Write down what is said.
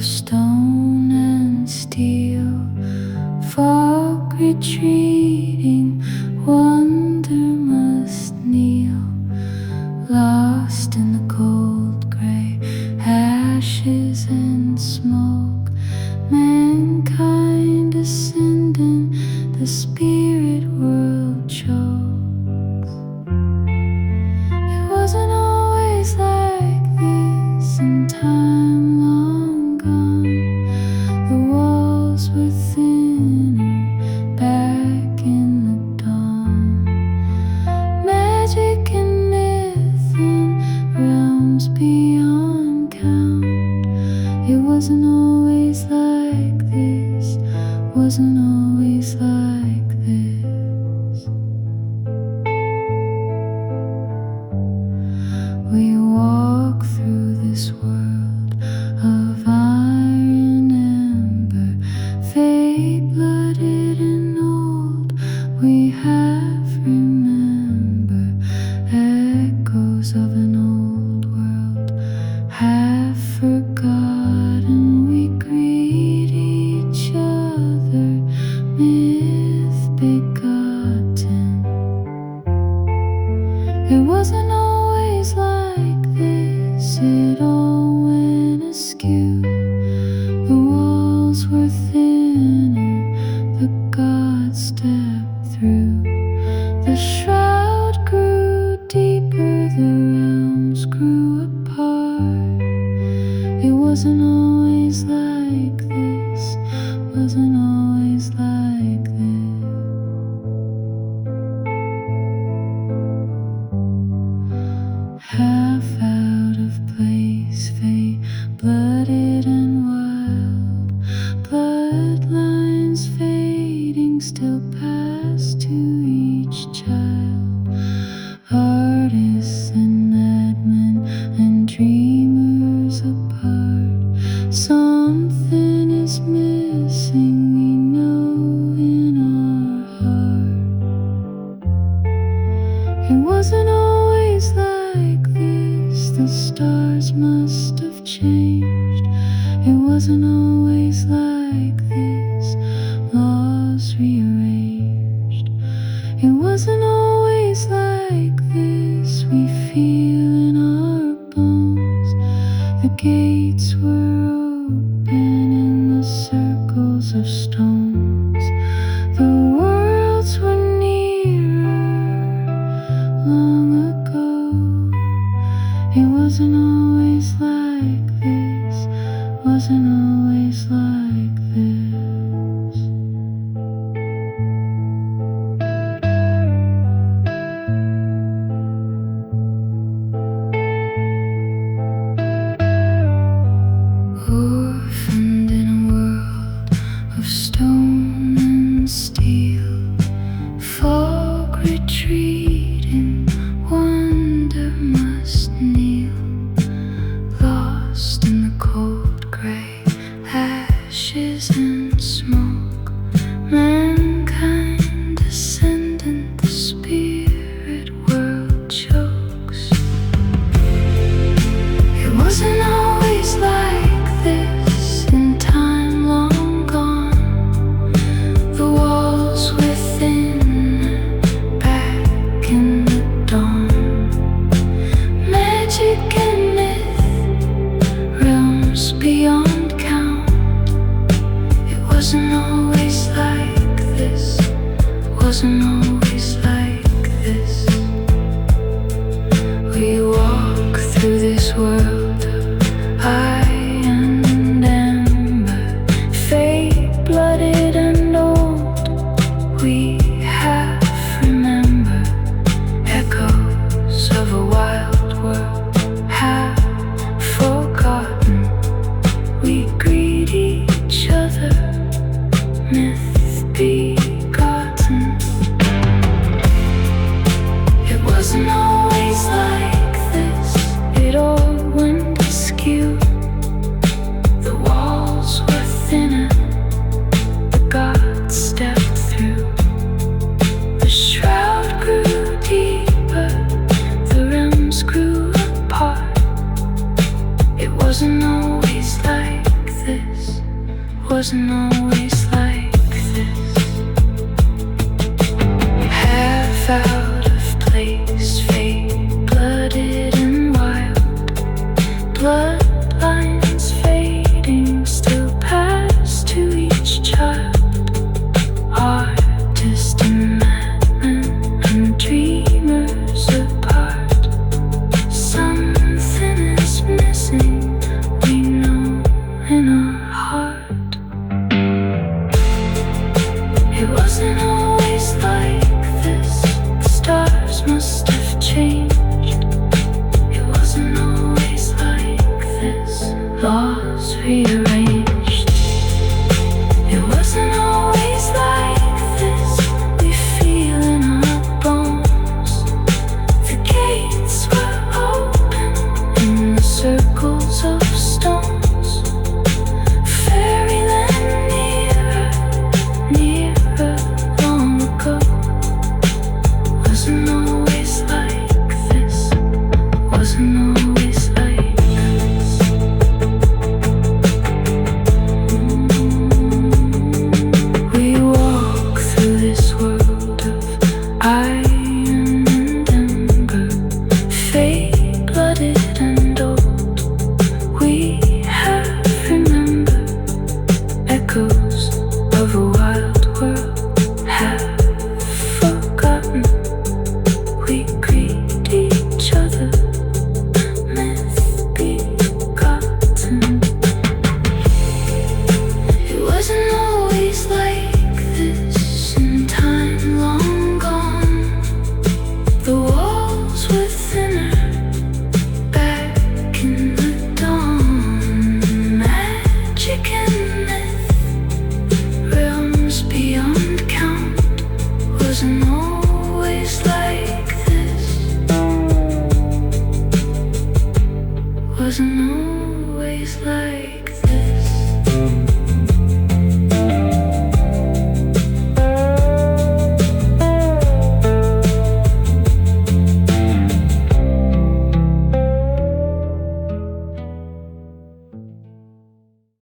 of stone and steel, fog retreating, wonder must kneel, lost in the cold gray ashes and smoke. Mankind ascendant, the spirit world chokes. It wasn't always like this in time long gone. The walls were thinner back in the dawn. Magic and myth and realms beyond count. It wasn't always like this, wasn't always like this. We walk through this world of iron ember, fade-blooded and old. We half remember echoes of an old world, half forgotten. We greet each other, myth-begotten. It wasn't always like this, it all went askew. The walls were thinner, the gods stepped through. The shroud grew deeper, the realms grew apart. It wasn't always like this, wasn't always like this. Half out of place, blooded and wild, bloodlines fading, still pass to each child. Artists and madmen and dreamers apart. Something is missing, we know in our heart. It wasn't always like this, the stars must have changed. It wasn't always like this, laws rearranged. It wasn't always like this, we feel in our bones. The gates were open in the circles of stones. The worlds were nearer long ago. It wasn't always like this, wasn't always like this. Orphaned in a world of stone and steel, fog retreating, wonder must kneel, lost in the cold gray ashes and smoke. Mankind ascendant, the spirit world chokes. It wasn't always like this in time long gone. The walls were thinner back in the dawn. Magic and myth, realms beyond count. It wasn't always like this, wasn't always like this. We walk through this world of iron and ember, fade-blooded and old. We half remember echoes of a wild world, half forgotten. We greet each other, myth-begotten. It wasn't always like this, it all went askew. The walls were thinner, the gods stepped through. The shroud grew deeper, the realms grew apart. It wasn't always like this. wasn't always like this. Half out of place, fade-blooded and wild. Bloodlines fading, still pass to each child. Artist and madmen and dreamers apart. Something is missing, we know in our heart. It wasn't always like this, the stars must have changed. It wasn't always like this, laws rearranged.